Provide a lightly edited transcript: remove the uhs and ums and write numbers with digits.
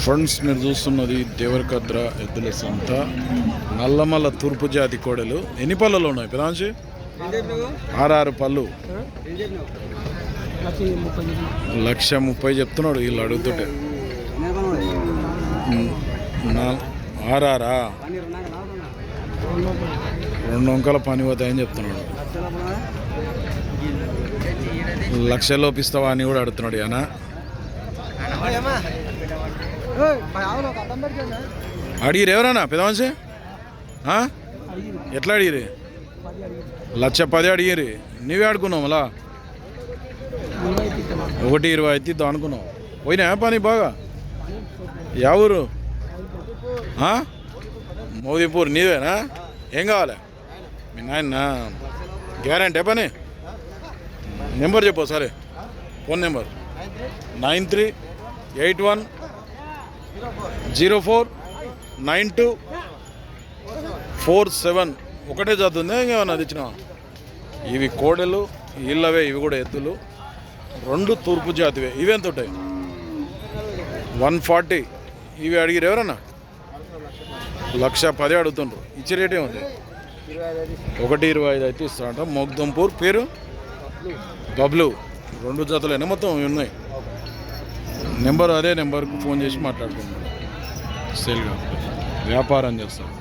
Friends మీరు చూస్తున్నది దేవరకద్ర ఎద్దుల సంత నల్లమల్ల తూర్పు జాతి కోడలు. ఎన్ని పళ్ళలో ఉన్నాయి పెదాంచి? 6 పళ్ళు. 1,30,000 చెప్తున్నాడు వీళ్ళు అడుగుతుంటే. 6 2 అంకాల పని పోతాయని చెప్తున్నాడు. 1,00,000 లోపిస్తావా అని కూడా అడుగుతున్నాడు. అన్న అడిగిరు ఎవరన్నా పెదవంశీ? ఎట్లా అడిగిరి? 1,10,000 అడిగిరి. నువ్వే ఆడుకున్నావు మళ్ళా 1,20,000 అయితే ఇద్దాం అనుకున్నావు. పోయినా పని బాగా? యా ఊరు? మోదీపూర్. నీవేనా? ఏం కావాలి మీ నాయన? గ్యారంటీ పని? నెంబర్ చెప్పు సరే. Phone number 9381049247. ఒకటే చదువుందా ఇంకేమన్నా అది ఇచ్చినా? ఇవి కోడలు ఇళ్ళవే. ఇవి కూడా ఎద్దులు 2 తూర్పు జాతివే. ఇవేంత ఉంటాయి? 140. ఇవి అడిగిరు ఎవరన్నా? 1,10,000 అడుగుతుండ్రు. ఇచ్చే రేట్ ఏముంది? 1,25,000 అయితే ఇస్తారంట. మొగ్దంపూర్. పేరు బబ్లు. 2 జతలైనా మొత్తం ఉన్నాయి. నెంబర్ అదే నెంబర్కు ఫోన్ చేసి మాట్లాడుకున్నాడు. సేల్గా వ్యాపారం చేస్తాడు.